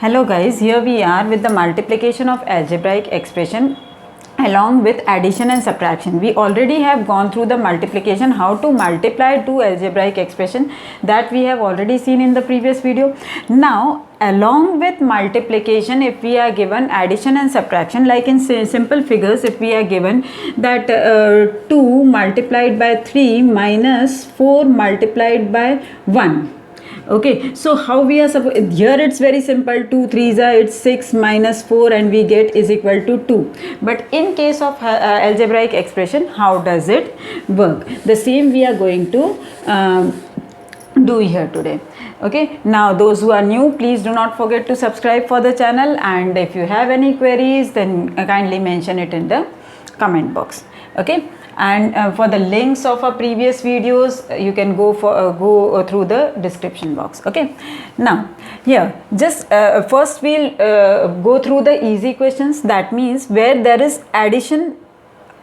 Hello guys, here we are with the multiplication of algebraic expression along with addition and subtraction. We already have gone through the multiplication, how to multiply two algebraic expression, that we have already seen in the previous video. Now along with multiplication, if we are given addition and subtraction, like in simple figures, if we are given that 2 multiplied by 3 minus 4 multiplied by 1. Okay, so how we are supposed, here it's very simple, 2 3s are, it's 6 minus 4 and we get is equal to 2. But in case of algebraic expression, how does it work? The same we are going to do here today. Okay, now those who are new, please do not forget to subscribe for the channel, and if you have any queries, then kindly mention it in the comment box. Okay, and for the links of our previous videos, you can go through the description box. Okay, now here just first we'll go through the easy questions, that means where there is addition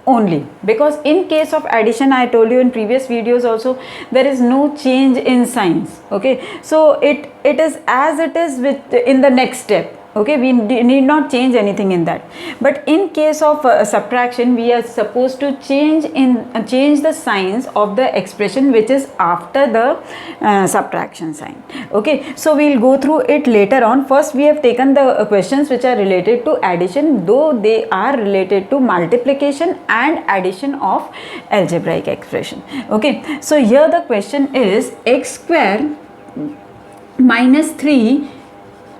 only, because in case of addition, I told you in previous videos also, there is no change in signs. Okay, so it is as it is with in the next step. Okay, we need not change anything in that. But in case of subtraction, we are supposed to change the signs of the expression which is after the subtraction sign. Okay, so we'll go through it later on. First we have taken the questions which are related to addition, though they are related to multiplication and addition of algebraic expression. Okay, so here the question is x square minus 3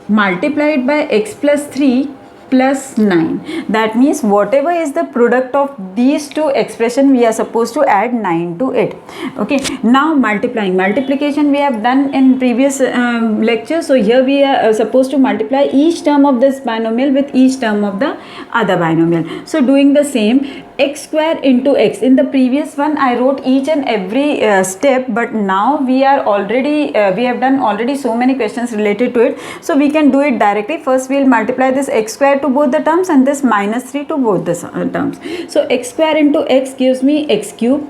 multiplied by x plus 3 plus 9. That means whatever is the product of these two expression, we are supposed to add 9 to it. Okay, now multiplication we have done in previous lecture. So here we are supposed to multiply each term of this binomial with each term of the other binomial. So doing the same, x square into x. In the previous one I wrote each and every step, but now we are already we have done already so many questions related to it, so we can do it directly. First we will multiply this x square to both the terms and this minus 3 to both the terms. So x square into x gives me x cube,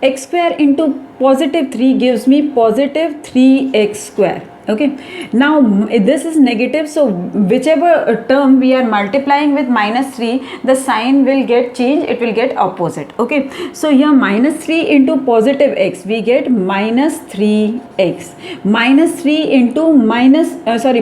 x square into positive 3 gives me positive 3x square. Okay, now this is negative, so whichever term we are multiplying with minus 3, the sign will get changed, it will get opposite. Okay, so here minus 3 into positive x, we get minus 3x, minus 3 into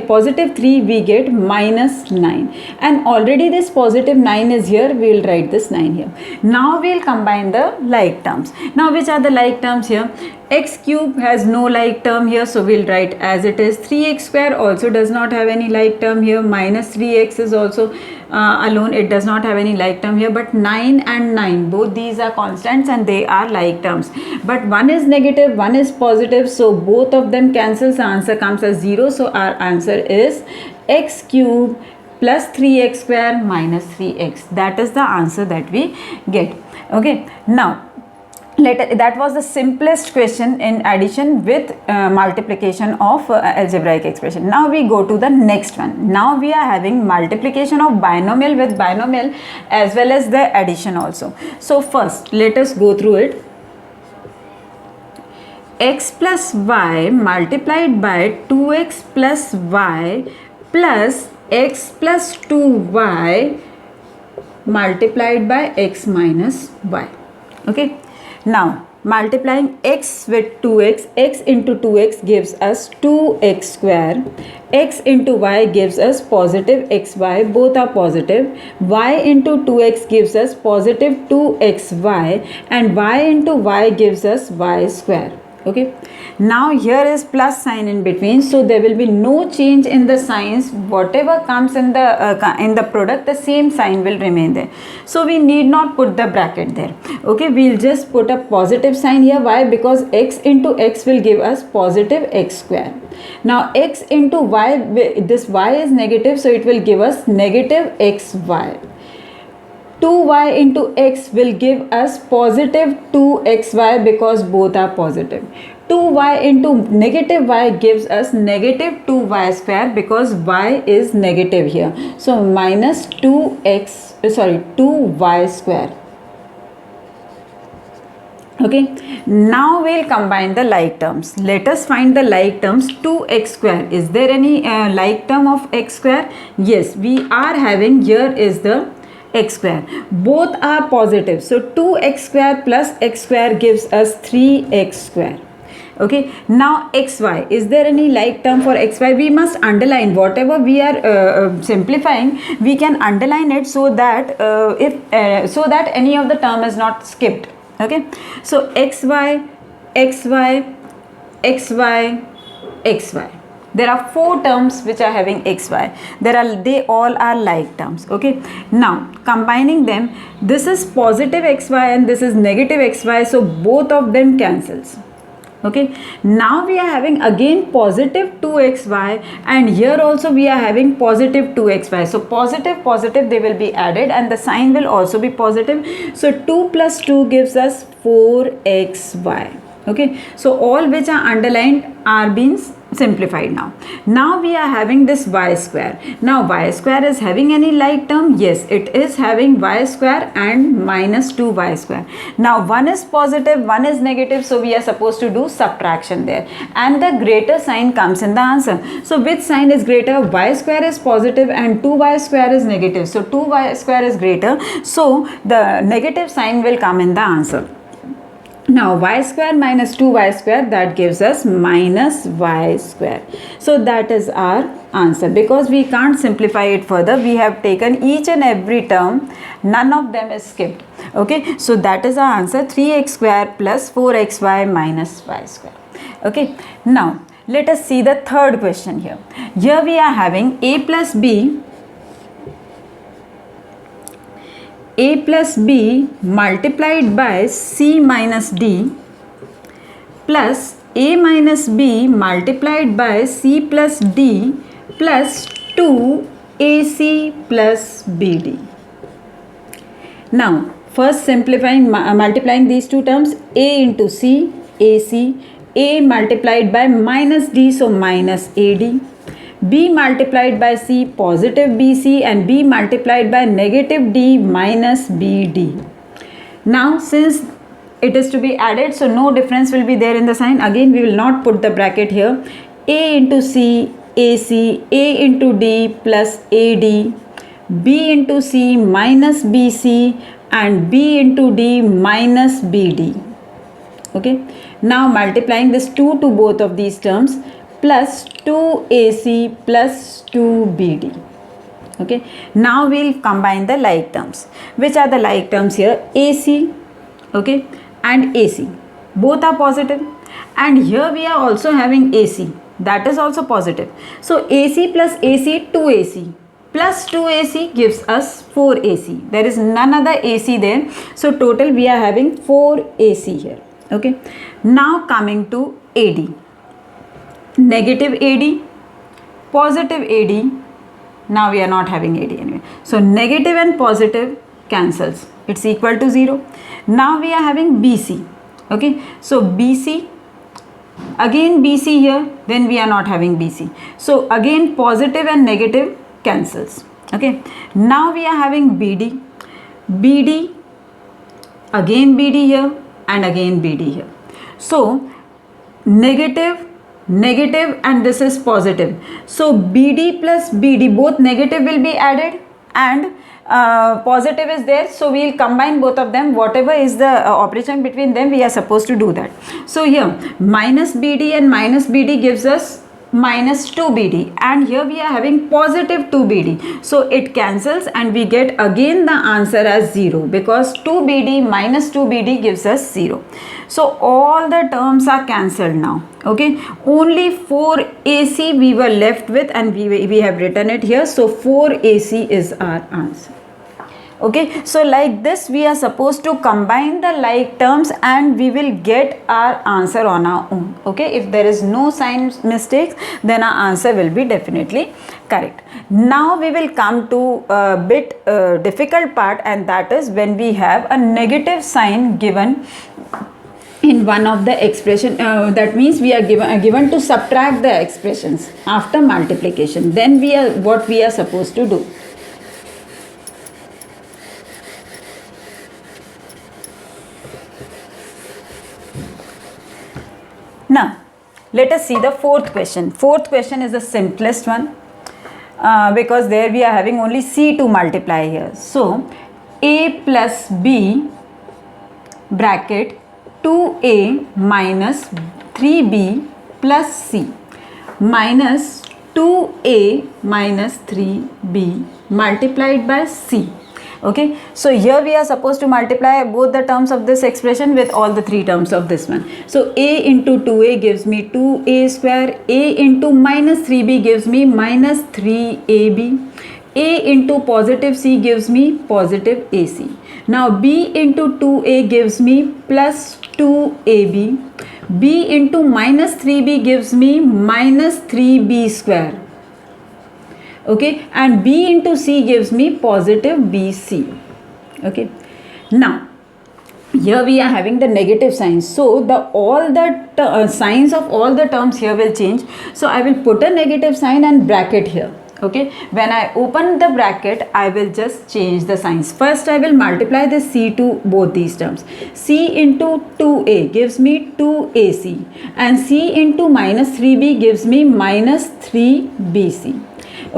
positive 3, we get minus 9, and already this positive 9 is here, we will write this 9 here. Now we will combine the like terms. Now which are the like terms here? X cube has no like term here, so we'll write as it is. 3x square also does not have any like term here. Minus 3x is also alone, it does not have any like term here. But 9 and 9, both these are constants and they are like terms. But one is negative, one is positive, so both of them cancels, the answer comes as 0. So our answer is x cube plus 3x square minus 3x. That is the answer that we get. Okay, now that was the simplest question in addition with multiplication of algebraic expression. Now we go to the next one. Now we are having multiplication of binomial with binomial as well as the addition also. So first let us go through it. X plus y multiplied by 2x plus y plus x plus 2y multiplied by x minus y. Okay, now multiplying x with 2x, x into 2x gives us 2x square, x into y gives us positive xy, both are positive, y into 2x gives us positive 2xy, and y into y gives us y square. Okay, now here is plus sign in between, so there will be no change in the signs. Whatever comes in the product, the same sign will remain there, so we need not put the bracket there. Okay, we'll just put a positive sign here. Why? Because x into x will give us positive x square. Now x into y, this y is negative, so it will give us negative xy. 2y into x will give us positive 2xy because both are positive. 2y into negative y gives us negative 2y square because y is negative here. So minus 2y square. Okay, now we'll combine the like terms. Let us find the like terms. 2x square, is there any like term of x square? Yes, we are having, here is the x square, both are positive, so 2x square plus x square gives us 3x square. Okay, now xy, is there any like term for xy? We must underline whatever we are simplifying, we can underline it so that so that any of the term is not skipped. Okay, so xy, xy, xy, xy, there are 4 terms which are having xy, they all are like terms. Okay, now combining them, this is positive xy and this is negative xy, so both of them cancels. Okay, now we are having again positive 2xy, and here also we are having positive 2xy, so positive they will be added and the sign will also be positive, so 2 plus 2 gives us 4xy. Okay, so all which are underlined are being simplified now. Now we are having this y square. Now y square is having any like term? Yes, it is having y square and minus 2y square. Now one is positive, one is negative, so we are supposed to do subtraction there, and the greater sign comes in the answer. So which sign is greater? Y square is positive and 2y square is negative, so 2y square is greater, so the negative sign will come in the answer. Now y square minus 2y square, that gives us minus y square. So that is our answer. Because we can't simplify it further, we have taken each and every term, none of them is skipped. Okay, so that is our answer, 3x square plus 4xy minus y square. Okay, now let us see the third question here. Here we are having a plus b multiplied by c minus d plus a minus b multiplied by c plus d plus 2ac plus bd. Now first simplifying, multiplying these two terms, a into c, ac, a multiplied by minus d, so minus ad, b multiplied by c, positive bc, and b multiplied by negative d minus bd. Now since it is to be added, so no difference will be there in the sign. Again we will not put the bracket here. A into c, ac, a into d plus ad, b into c minus bc, and b into d minus bd. Okay, now multiplying this 2 to both of these terms, plus 2ac plus 2bd. Okay, now we'll combine the like terms. Which are the like terms here? ac, okay, and ac, both are positive, and here we are also having ac, that is also positive, so ac plus ac, 2ac plus 2ac gives us 4ac. There is none other ac there, so total we are having 4ac here. Okay, now coming to ad, negative ad, positive ad, now we are not having ad anyway, so negative and positive cancels, it's equal to 0. Now we are having bc. Okay, so bc, again bc here, then we are not having bc, so again positive and negative cancels. Okay, now we are having bd, bd, again bd here and again bd here, so negative, negative, and this is positive, so bd plus bd, both negative will be added and positive is there, so we will combine both of them, whatever is the operation between them, we are supposed to do that. So here minus bd and minus bd gives us minus 2bd, and here we are having positive 2bd, so it cancels and we get again the answer as 0, because 2bd minus 2bd gives us 0. So all the terms are cancelled now. Okay, only 4ac we were left with, and we have written it here, so 4ac is our answer. Okay, so like this we are supposed to combine the like terms and we will get our answer on our own. Okay, if there is no sign mistakes, then our answer will be definitely correct. Now we will come to a bit difficult part, and that is when we have a negative sign given in one of the expression, that means we are given to subtract the expressions after multiplication. Then what we are supposed to do. Now let us see the fourth question. Fourth question is the simplest one, because there we are having only c to multiply here. So a plus b bracket 2a minus 3b plus c minus 2a minus 3b multiplied by c. Okay, so here we are supposed to multiply both the terms of this expression with all the three terms of this one. So a into 2a gives me 2a square, a into minus 3b gives me minus 3ab, a into positive c gives me positive ac. Now b into 2a gives me plus 2ab, b into minus 3b gives me minus 3b square. Okay, and b into c gives me positive bc. Okay, now here we are having the negative signs, so the all the signs of all the terms here will change. So I will put a negative sign and bracket here. Okay, when I open the bracket, I will just change the signs. First I will multiply the c to both these terms. C into 2a gives me 2ac, and c into minus 3b gives me minus 3bc.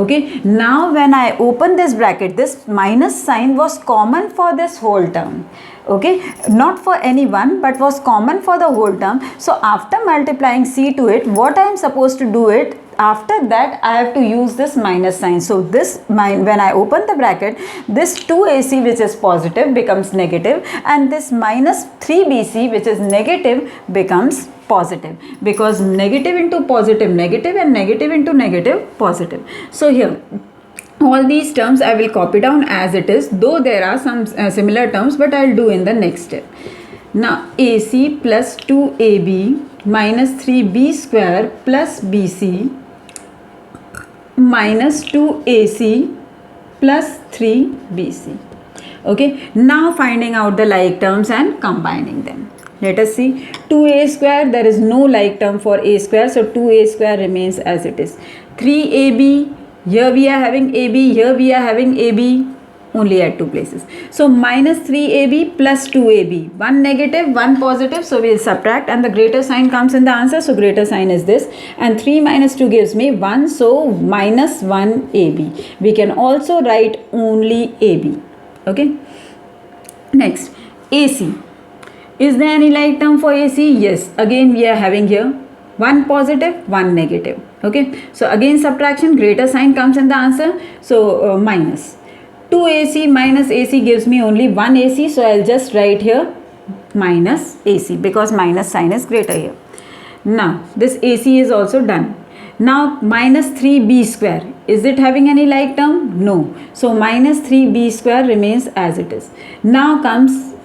Okay, now when I open this bracket, this minus sign was common for this whole term. Okay, not for any one, but was common for the whole term. So after multiplying c to it, what I am supposed to do it, after that I have to use this minus sign. So this when I open the bracket, this 2ac which is positive becomes negative, and this minus 3bc which is negative becomes positive, because negative into positive negative, and negative into negative positive. So here all these terms I will copy down as it is, though there are some similar terms, but I will do in the next step. Now ac plus 2ab minus 3b square plus bc minus 2ac plus 3bc. Okay, now finding out the like terms and combining them. Let us see. 2a square, there is no like term for a square, so 2a square remains as it is. 3ab, here we are having ab, here we are having ab, only at two places. So minus 3ab plus 2ab, one negative, one positive, so we will subtract, and the greater sign comes in the answer, so greater sign is this, and 3 minus 2 gives me 1, so minus 1ab. We can also write only ab. Okay, next ac. Is there any like term for AC? Yes. Again we are having here one positive, one negative. Okay. So again subtraction, greater sign comes in the answer. So minus. 2AC minus AC gives me only 1 AC. So I'll just write here minus AC, because minus sign is greater here. Now this AC is also done. Now minus 3b square. Is it having any like term? No. So minus 3b square remains as it is. Now comes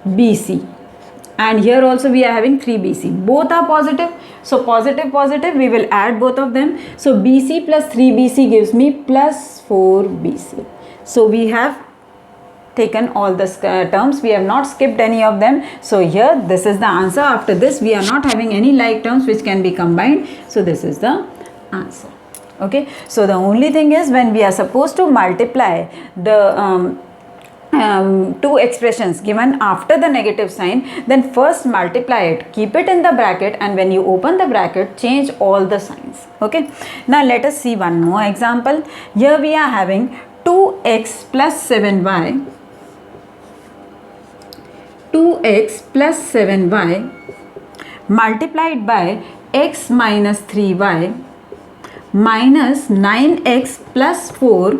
BC. And here also we are having 3bc. Both are positive. So positive, positive, we will add both of them. So bc plus 3bc gives me plus 4bc. So we have taken all the terms. We have not skipped any of them. So here this is the answer. After this we are not having any like terms which can be combined. So this is the answer. Okay. So the only thing is, when we are supposed to multiply the two expressions given after the negative sign, then first multiply it, keep it in the bracket, and when you open the bracket, change all the signs. Okay, now let us see one more example. Here we are having 2x plus 7y, 2x plus 7y multiplied by x minus 3y minus 9x plus 4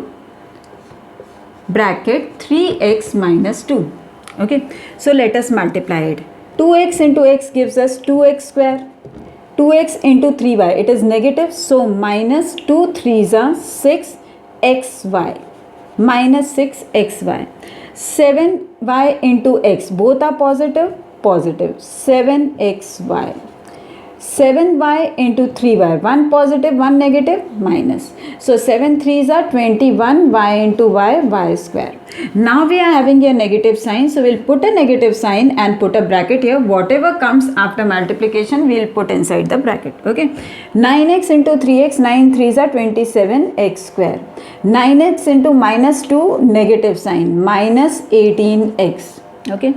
bracket 3x minus 2. Okay, so let us multiply it. 2x into x gives us 2x square. 2x into 3y, it is negative, so minus 2 3s are 6xy minus 6xy. 7y into x, both are positive, positive, 7xy. 7y into 3y, one positive, one negative, minus. So 7 3s are 21, y into y square. Now we are having a negative sign, so we'll put a negative sign and put a bracket here. Whatever comes after multiplication, we'll put inside the bracket. Okay, 9x into 3x, 9 3s are 27x square. 9x into minus 2, negative sign, minus 18x. Okay,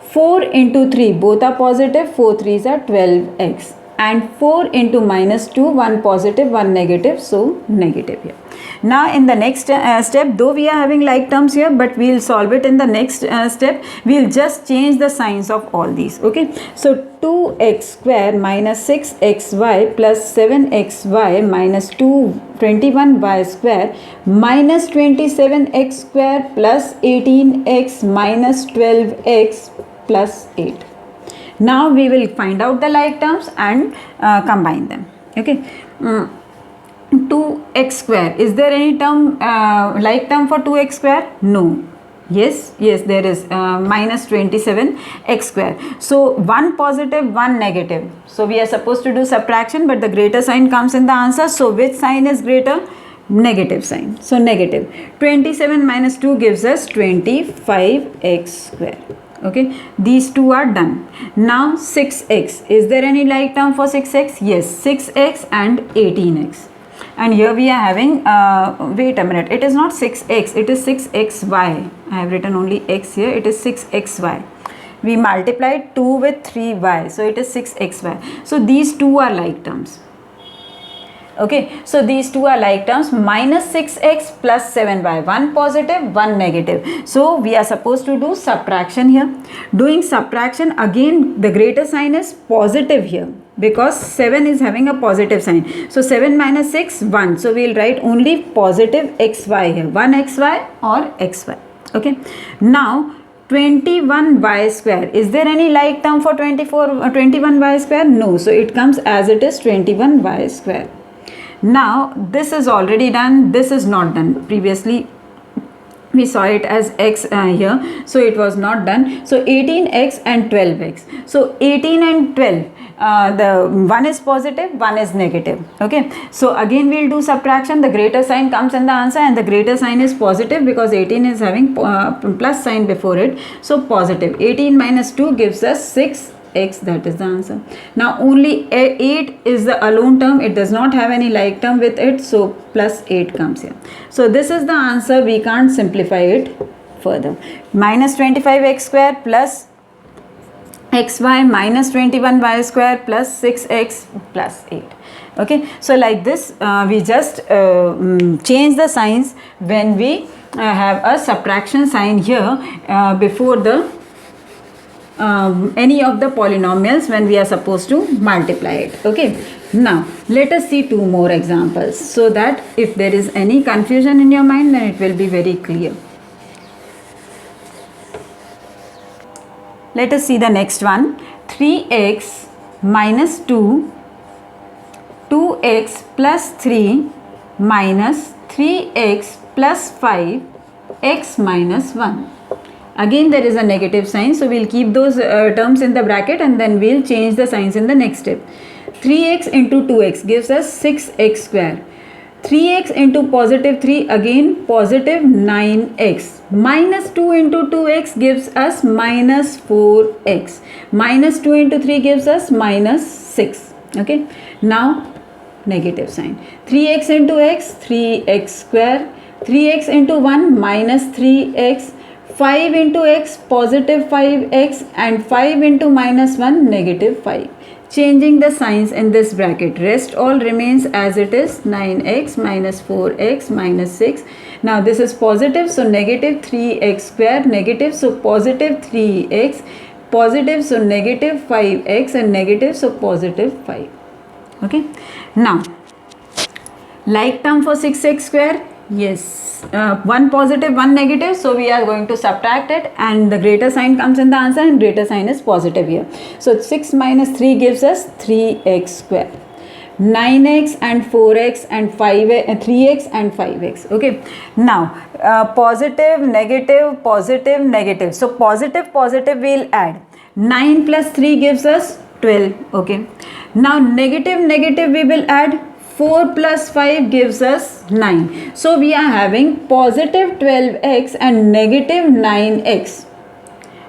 4 into 3, both are positive, 4 3s are 12x. and 4 into minus 2, 1 positive, 1 negative, so negative here. Now in the next step, though we are having like terms here, but we will solve it in the next step. We will just change the signs of all these. Okay, so 2x square minus 6xy plus 7xy minus 21y square minus 27x square plus 18x minus 12x plus 8. Now we will find out the like terms and combine them. Okay. 2x square, is there any term like term for 2x square? No. Yes, there is minus 27x square. So 1 positive, 1 negative. So we are supposed to do subtraction, but the greater sign comes in the answer. So which sign is greater? Negative sign. So negative. 27 minus 2 gives us 25x square. Okay, these two are done. Now 6x, is there any like term for 6x? Yes, 6x and 18x. And here we are having, wait a minute, it is not 6x, it is 6xy. I have written only x here, it is 6xy. We multiplied 2 with 3y, so it is 6xy. So these two are like terms. Okay, so these two are like terms. Minus 6x plus 7y, 1 positive, 1 negative. So we are supposed to do subtraction here. Doing subtraction, again the greater sign is positive here, because 7 is having a positive sign. So 7 minus 6, 1. So we will write only positive xy here, 1xy or xy. Okay, now 21y square, is there any like term for 21y square? No, so it comes as it is, 21y square. Now this is already done, this is not done. Previously we saw it as x here, so it was not done. So 18x and 12x. So 18 and 12, the one is positive, one is negative. Okay, so again we will do subtraction. The greater sign comes in the answer, and the greater sign is positive because 18 is having plus sign before it. So positive. 18 minus 2 gives us 6x, that is the answer. Now only 8 is the alone term, it does not have any like term with it, so plus 8 comes here. So this is the answer, we can't simplify it further. Minus 25x square plus xy minus 21y square plus 6x plus 8. Okay, so like this we just change the signs when we have a subtraction sign here before the any of the polynomials when we are supposed to multiply it. Okay, now let us see two more examples, so that if there is any confusion in your mind, then it will be very clear. Let us see the next one. 3x minus 2, 2x plus 3 minus 3x plus 5, x minus 1. Again there is a negative sign, so we will keep those terms in the bracket and then we will change the signs in the next step. 3x into 2x gives us 6x square. 3x into positive 3, again positive 9x. Minus 2 into 2x gives us minus 4x. Minus 2 into 3 gives us minus 6. Okay, now negative sign. 3x into x, 3x square. 3x into 1, minus 3x. 5 into x, positive 5x, and 5 into minus 1, negative 5. Changing the signs in this bracket, rest all remains as it is, 9x minus 4x minus 6. Now this is positive, so negative 3x square, negative, so positive 3x, positive, so negative 5x, and negative, so positive 5. Okay, now like term for 6x square, yes, one positive, one negative, so we are going to subtract it, and the greater sign comes in the answer, and greater sign is positive here. So 6 minus 3 gives us 3x square. 9x and 4x and 3x and 5x. Okay, now positive, negative, positive, negative. So positive, positive we'll add. 9 plus 3 gives us 12. Okay, now negative, negative we will add. 4 plus 5 gives us 9. So we are having positive 12x and negative 9x.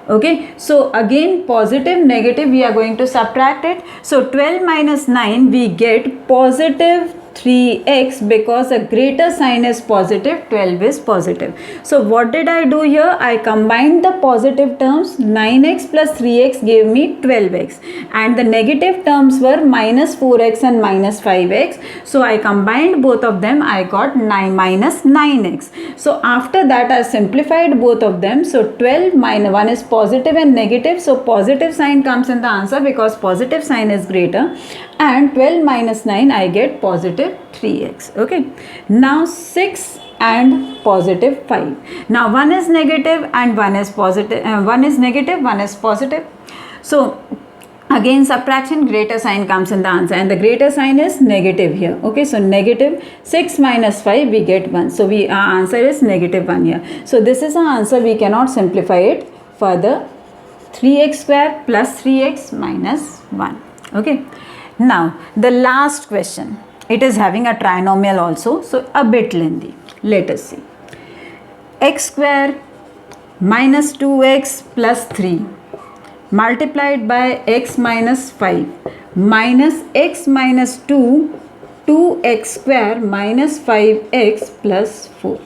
Okay, so again positive, negative, we are going to subtract it. So 12 minus 9, we get positive 3x because a greater sign is positive, 12 is positive. So what did I do here? I combined the positive terms. 9x plus 3x gave me 12x, and the negative terms were minus 4x and minus 5x. So I combined both of them. I got 9 minus 9x. So after that I simplified both of them. So 12 minus 1 is positive and negative. So positive sign comes in the answer because positive sign is greater, and 12 minus 9 I get positive 3x. Okay, now 6 and positive 5. Now one is negative and one is positive, one is negative, one is positive. So again subtraction, greater sign comes in the answer, and the greater sign is negative here. Okay, so negative 6 minus 5 we get 1. So our answer is negative 1 here. So this is our answer. We cannot simplify it further. 3x square plus 3x minus 1. Okay, now the last question. It is having a trinomial also, so a bit lengthy. Let us see. X square minus 2x plus 3 multiplied by x minus 5 minus x minus 2, 2x square minus 5x plus 4.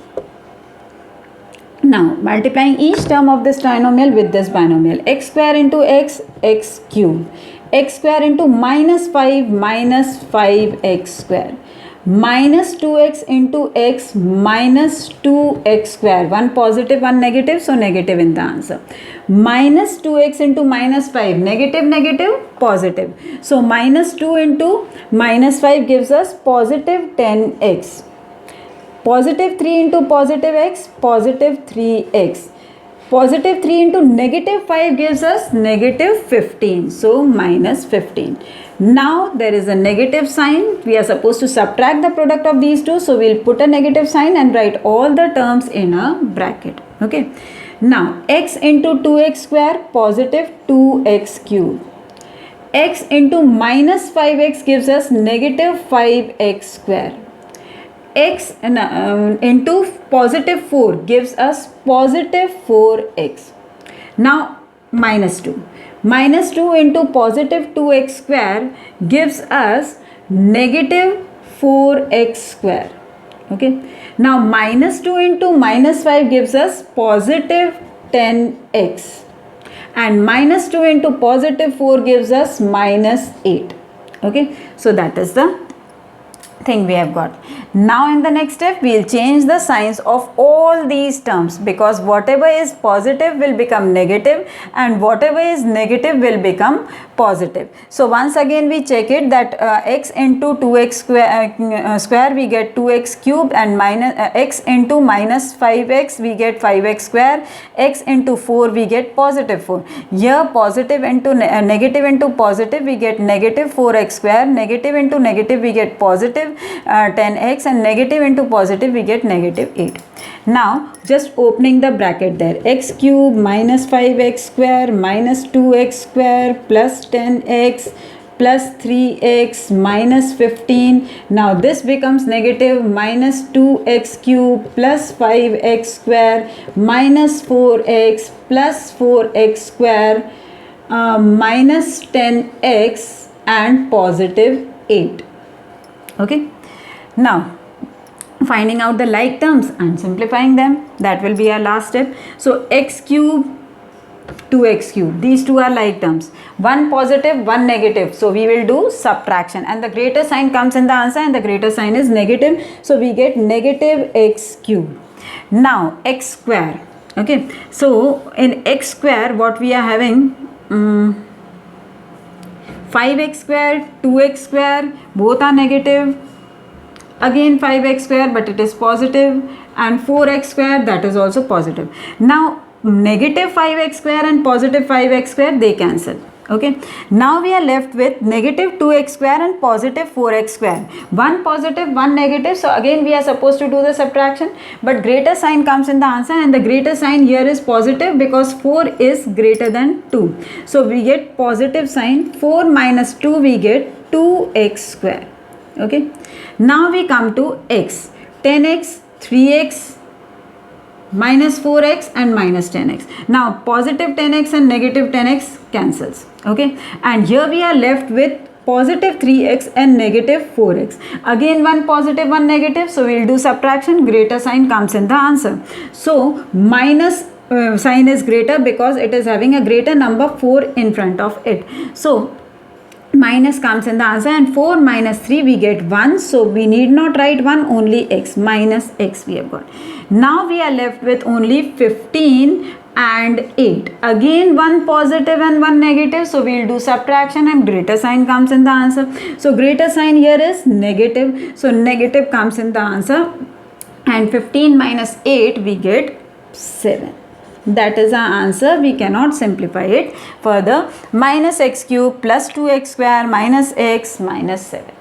Now multiplying each term of this trinomial with this binomial. X square into x, x cube. X square into minus 5 minus 5x square. Minus 2x into x minus 2x square. One positive, one negative, so negative in the answer. Minus 2x into minus 5. Negative, negative, positive. So minus 2 into minus 5 gives us positive 10x. Positive 3 into positive x, positive 3x. Positive 3 into negative 5 gives us negative 15. So minus 15. Now there is a negative sign. We are supposed to subtract the product of these two. So we'll put a negative sign and write all the terms in a bracket. Okay. Now x into 2x square, positive 2x cube. X into minus 5x gives us negative 5x square. X into positive 4 gives us positive 4x. Now minus 2. Minus 2 into positive 2x square gives us negative 4x square. Okay. Now minus 2 into minus 5 gives us positive 10x. And minus 2 into positive 4 gives us minus 8. Okay. So that is the thing we have got. Now in the next step we will change the signs of all these terms, because whatever is positive will become negative and whatever is negative will become positive. So once again we check it that x into 2x square we get 2x cube, and minus x into minus 5x we get 5x square, x into 4 we get positive 4. Here positive into negative into positive we get negative 4x square, negative into negative we get positive 10x, and negative into positive we get negative 8. Now just opening the bracket there, x cube minus 5x square minus 2x square plus 10x plus 3x minus 15. Now this becomes negative minus 2x cube plus 5x square minus 4x plus 4x square minus 10x and positive 8. Okay. Now finding out the like terms and simplifying them, that will be our last step. So x cube, 2x cube, these two are like terms, one positive, one negative, so we will do subtraction, and the greater sign comes in the answer, and the greater sign is negative, so we get negative x cube. Now x square. Okay, so in x square what we are having, 5x square, 2x square, both are negative. Again 5x square, but it is positive, and 4x square, that is also positive. Now negative 5x square and positive 5x square, they cancel. Okay, now we are left with negative 2x square and positive 4x square. One positive, one negative, so again we are supposed to do the subtraction, but greater sign comes in the answer, and the greater sign here is positive because 4 is greater than 2. So we get positive sign. 4 minus 2 we get 2x square. Okay, now we come to x, 10x, 3x, minus 4x and minus 10x. Now positive 10x and negative 10x cancels. Okay, and here we are left with positive 3x and negative 4x. Again one positive, one negative, so we'll do subtraction, greater sign comes in the answer. So minus sign is greater because it is having a greater number 4 in front of it. So minus comes in the answer, and 4 minus 3 we get 1, so we need not write 1, only x, minus x we have got. Now we are left with only 15 and 8. Again one positive and one negative, so we'll do subtraction and greater sign comes in the answer. So greater sign here is negative, so negative comes in the answer, and 15 minus 8 we get 7. That is our answer. We cannot simplify it further. Minus x cube plus 2x square minus x minus 7.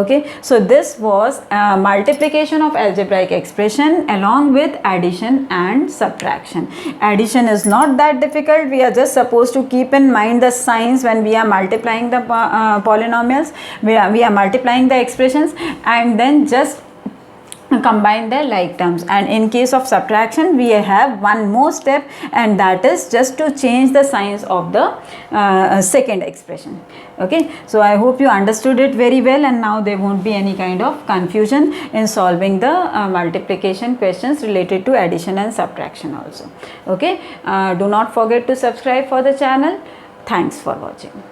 Okay, so this was multiplication of algebraic expression along with addition and subtraction. Addition is not that difficult. We are just supposed to keep in mind the signs when we are multiplying the polynomials. We are multiplying the expressions, and then just combine their like terms. And in case of subtraction, we have one more step, and that is just to change the signs of the second expression. Okay, so I hope you understood it very well, and now there won't be any kind of confusion in solving the multiplication questions related to addition and subtraction also. Okay, do not forget to subscribe for the channel. Thanks for watching.